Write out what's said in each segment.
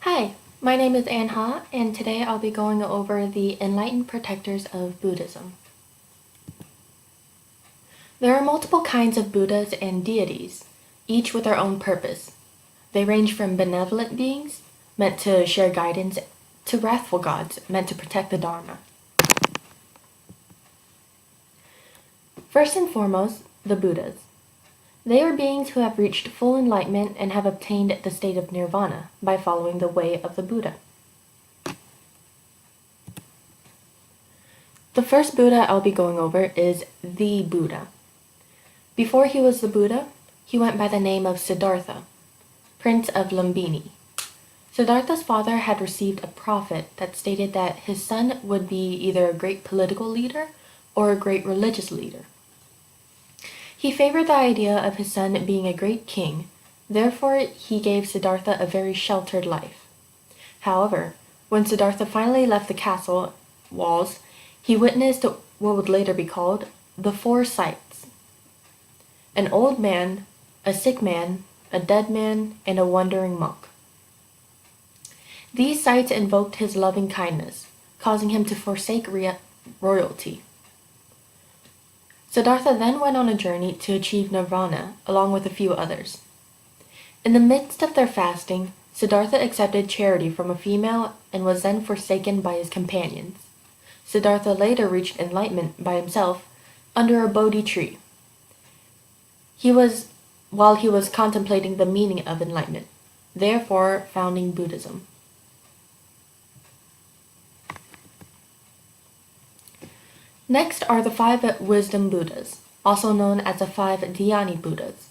Hi, my name is Ann Ha, and today I'll be going over the enlightened protectors of Buddhism. There are multiple kinds of Buddhas and deities, each with their own purpose. They range from benevolent beings, meant to share guidance, to wrathful gods, meant to protect the Dharma. First and foremost, the Buddhas. They are beings who have reached full enlightenment and have obtained the state of nirvana by following the way of the Buddha. The first Buddha I'll be going over is the Buddha. Before he was the Buddha, he went by the name of Siddhartha, Prince of Lumbini. Siddhartha's father had received a prophet that stated that his son would be either a great political leader or a great religious leader. He favored the idea of his son being a great king, therefore he gave Siddhartha a very sheltered life. However, when Siddhartha finally left the castle walls, he witnessed what would later be called the four sights: an old man, a sick man, a dead man, and a wandering monk. These sights invoked his loving kindness, causing him to forsake royalty. Siddhartha then went on a journey to achieve nirvana along with a few others. In the midst of their fasting, Siddhartha accepted charity from a female and was then forsaken by his companions. Siddhartha later reached enlightenment by himself under a Bodhi tree. While he was contemplating the meaning of enlightenment, therefore founding Buddhism. Next are the 5 wisdom Buddhas, also known as the 5 dhyani Buddhas.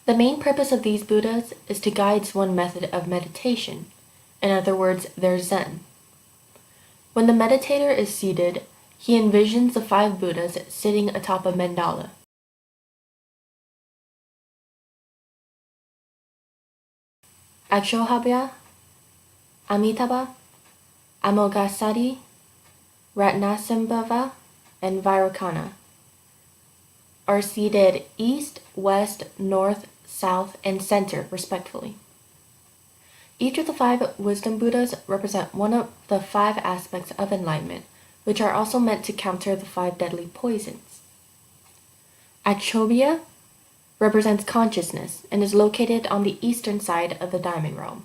The main purpose of these Buddhas is to guide one method of meditation, in other words, their Zen. When the meditator is seated, he envisions the 5 Buddhas sitting atop a mandala. Akshohabhya, Amitabha, Amoghasiddhi, Ratnasambhava, and Vairocana are seated east, west, north, south, and center, respectively. Each of the 5 wisdom Buddhas represent one of the 5 aspects of enlightenment, which are also meant to counter the 5 deadly poisons. Akshobhya represents consciousness and is located on the eastern side of the Diamond Realm.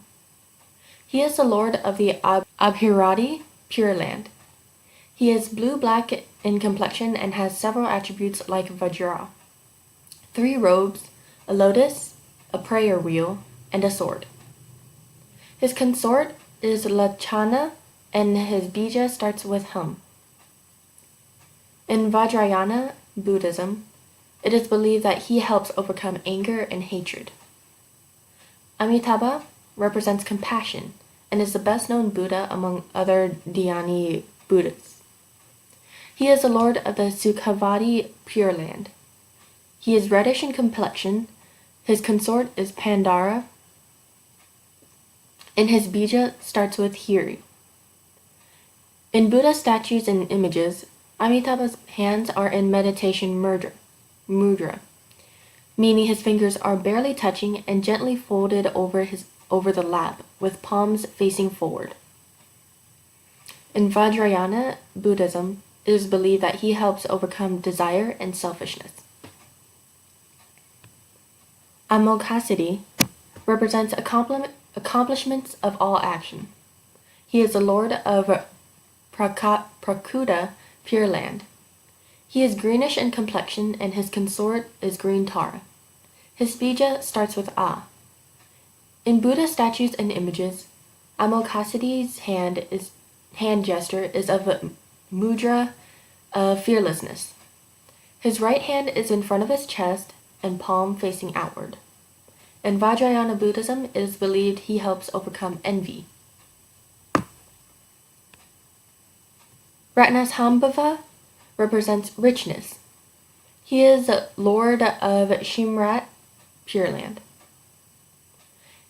He is the lord of the Abhirati, Pure Land. He is blue-black in complexion and has several attributes like Vajra: 3 robes, a lotus, a prayer wheel, and a sword. His consort is Lachana, and his bija starts with hum. In Vajrayana Buddhism, it is believed that he helps overcome anger and hatred. Amitabha represents compassion and is the best-known Buddha among other dhyani Buddhas. He is the lord of the Sukhavati Pure Land. He is reddish in complexion. His consort is Pandara, and his bija starts with Hiri. In Buddha statues and images, Amitabha's hands are in meditation mudra, meaning his fingers are barely touching and gently folded over the lap, with palms facing forward. In Vajrayana Buddhism, it is believed that he helps overcome desire and selfishness. Amoghasiddhi represents accomplishments of all action. He is the lord of Prakuta Pure Land. He is greenish in complexion and his consort is green Tara. His bija starts with A. In Buddha statues and images, Amoghasiddhi's hand gesture is of mudra of fearlessness. His right hand is in front of his chest and palm facing outward. In Vajrayana Buddhism, it is believed he helps overcome envy. Ratnasambhava represents richness. He is lord of Shimrat, Pure Land.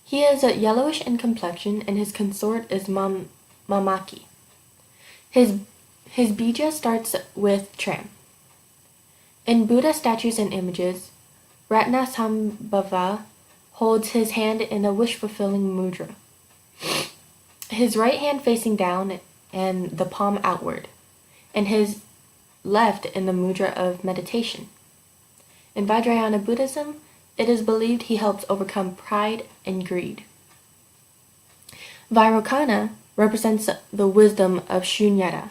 He is yellowish in complexion and his consort is Mamaki. His bija starts with Tram. In Buddha statues and images, Ratnasambhava holds his hand in a wish-fulfilling mudra. his right hand facing down and the palm outward, and his left in the mudra of meditation. In Vajrayana Buddhism, it is believed he helps overcome pride and greed. Vairocana represents the wisdom of Shunyata.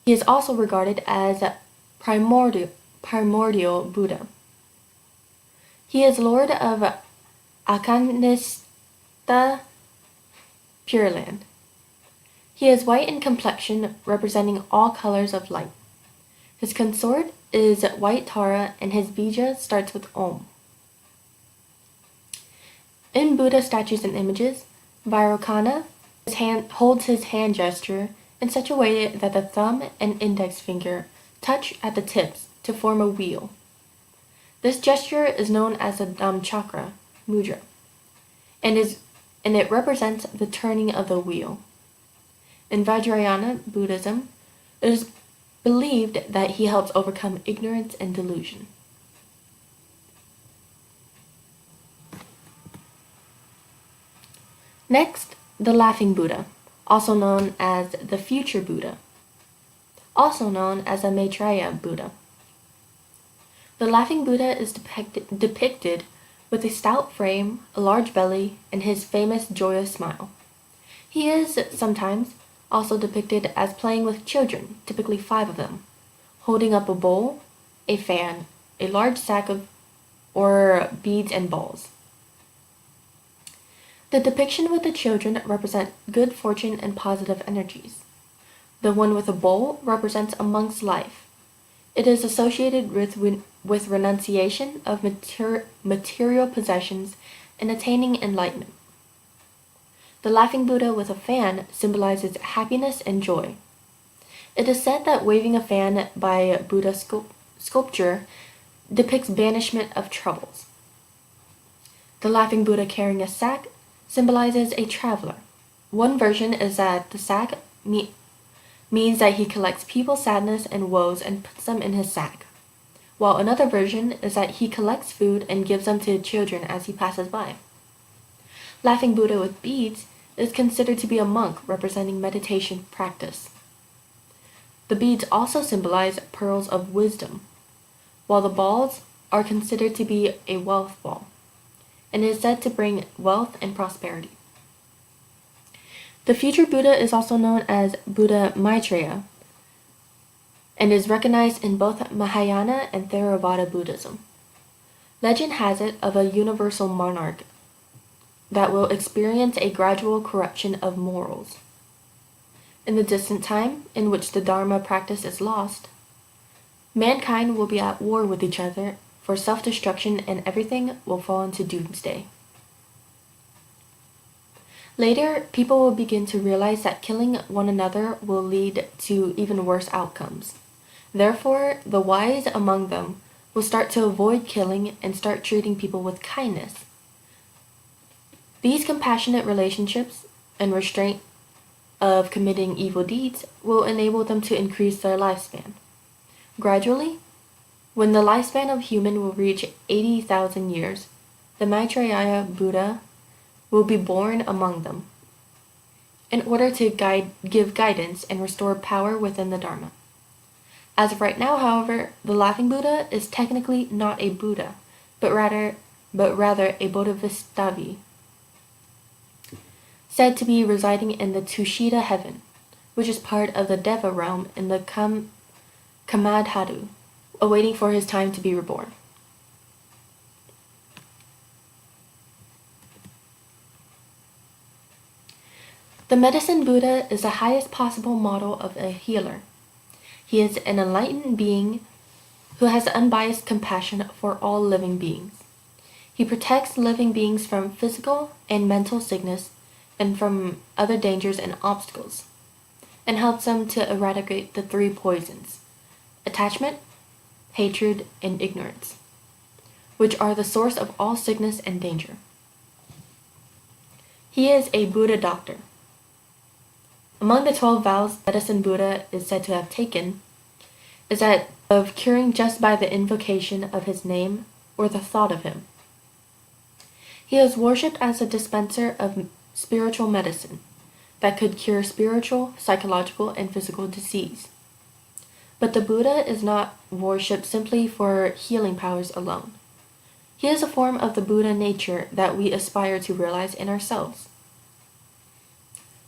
He is also regarded as primordial Buddha. He is Lord of Akanista Pure Land. He is white in complexion, representing all colors of light. His consort is white Tara, and his bija starts with Om. In Buddha statues and images, Vairocana holds his hand gesture in such a way that the thumb and index finger touch at the tips to form a wheel. This gesture is known as the Dhammachakra mudra, and it represents the turning of the wheel. In Vajrayana Buddhism, it is believed that he helps overcome ignorance and delusion. Next, the Laughing Buddha, also known as the Future Buddha, also known as the Maitreya Buddha. The Laughing Buddha is depicted with a stout frame, a large belly, and his famous joyous smile. He is sometimes also depicted as playing with children, typically 5 of them, holding up a bowl, a fan, a large sack of beads and balls. The depiction with the children represent good fortune and positive energies. The one with a bowl represents a monk's life. It is associated with renunciation of material possessions and attaining enlightenment. The Laughing Buddha with a fan symbolizes happiness and joy. It is said that waving a fan by Buddha sculpture depicts banishment of troubles. The Laughing Buddha carrying a sack symbolizes a traveler. One version is that the sack means that he collects people's sadness and woes and puts them in his sack, while another version is that he collects food and gives them to children as he passes by. Laughing Buddha with beads is considered to be a monk representing meditation practice. The beads also symbolize pearls of wisdom, while the balls are considered to be a wealth ball, and is said to bring wealth and prosperity. The future Buddha is also known as Buddha Maitreya, and is recognized in both Mahayana and Theravada Buddhism. Legend has it of a universal monarch that will experience a gradual corruption of morals. In the distant time in which the Dharma practice is lost, mankind will be at war with each other for self-destruction, and everything will fall into doomsday. Later, people will begin to realize that killing one another will lead to even worse outcomes. Therefore, the wise among them will start to avoid killing and start treating people with kindness. These compassionate relationships and restraint of committing evil deeds will enable them to increase their lifespan. Gradually, when the lifespan of human will reach 80,000 years, the Maitreya Buddha will be born among them, in order to give guidance and restore power within the Dharma. As of right now, however, the Laughing Buddha is technically not a Buddha, but rather a Bodhisattva, said to be residing in the Tushita heaven, which is part of the Deva realm in the Kamadhatu, awaiting for his time to be reborn. The Medicine Buddha is the highest possible model of a healer. He is an enlightened being who has unbiased compassion for all living beings. He protects living beings from physical and mental sickness and from other dangers and obstacles, and helps them to eradicate the 3 poisons: attachment, hatred, and ignorance, which are the source of all sickness and danger. He is a Buddha doctor. Among the 12 vows Medicine Buddha is said to have taken is that of curing just by the invocation of his name or the thought of him. He is worshipped as a dispenser of spiritual medicine that could cure spiritual, psychological, and physical disease. But the Buddha is not worshipped simply for healing powers alone. He is a form of the Buddha nature that we aspire to realize in ourselves.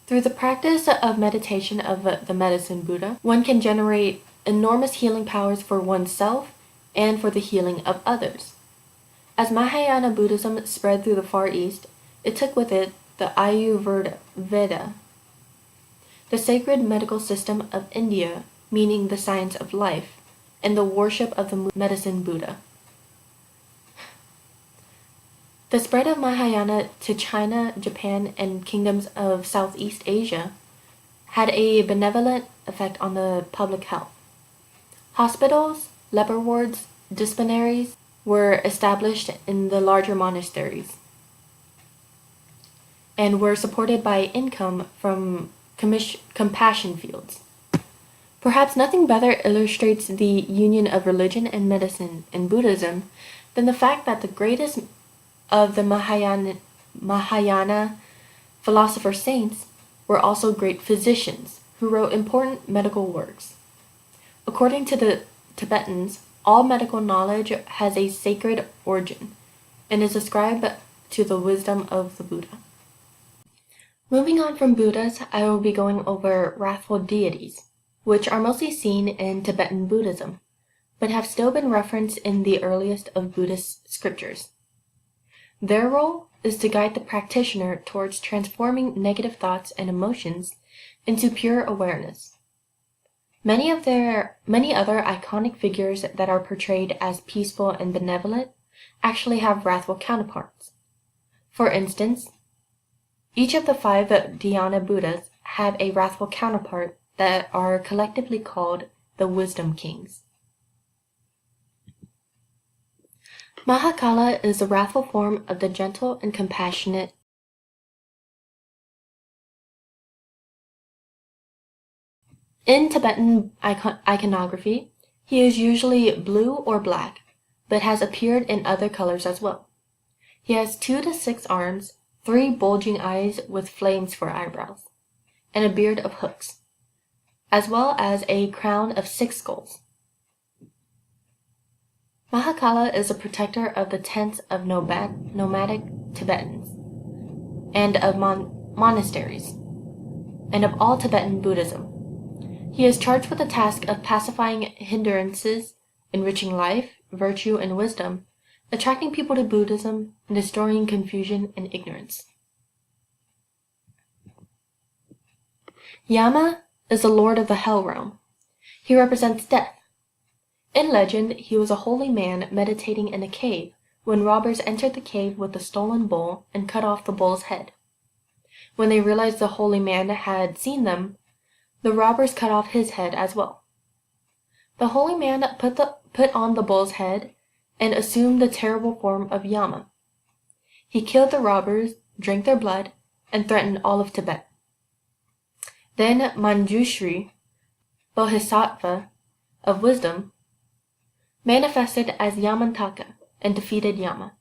Through the practice of meditation of the medicine Buddha, one can generate enormous healing powers for oneself and for the healing of others. As Mahayana Buddhism spread through the Far East, it took with it the Ayurveda, the sacred medical system of India, meaning the science of life, and the worship of the medicine Buddha. The spread of Mahayana to China, Japan, and kingdoms of Southeast Asia had a benevolent effect on the public health. Hospitals, leper wards, dispensaries were established in the larger monasteries and were supported by income from compassion fields. Perhaps nothing better illustrates the union of religion and medicine in Buddhism than the fact that the greatest of the Mahayana philosopher saints were also great physicians who wrote important medical works. According to the Tibetans, all medical knowledge has a sacred origin and is ascribed to the wisdom of the Buddha. Moving on from Buddhas, I will be going over wrathful deities, which are mostly seen in Tibetan Buddhism, but have still been referenced in the earliest of Buddhist scriptures. Their role is to guide the practitioner towards transforming negative thoughts and emotions into pure awareness. Many other iconic figures that are portrayed as peaceful and benevolent actually have wrathful counterparts. For instance, each of the 5 Dhyana Buddhas have a wrathful counterpart that are collectively called the Wisdom Kings. Mahakala is a wrathful form of the gentle and compassionate. In Tibetan iconography, he is usually blue or black, but has appeared in other colors as well. He has 2 to 6 arms, 3 bulging eyes with flames for eyebrows, and a beard of hooks, as well as a crown of 6 skulls. Mahakala is a protector of the tents of nomadic Tibetans, and of monasteries, and of all Tibetan Buddhism. He is charged with the task of pacifying hindrances, enriching life, virtue, and wisdom, attracting people to Buddhism, and destroying confusion and ignorance. Yama is the lord of the hell realm. He represents death. In legend, he was a holy man meditating in a cave when robbers entered the cave with the stolen bull and cut off the bull's head. When they realized the holy man had seen them, the robbers cut off his head as well. The holy man put on the bull's head and assumed the terrible form of Yama. He killed the robbers, drank their blood, and threatened all of Tibet. Then Manjushri, Bodhisattva of wisdom, manifested as Yamantaka and defeated Yama.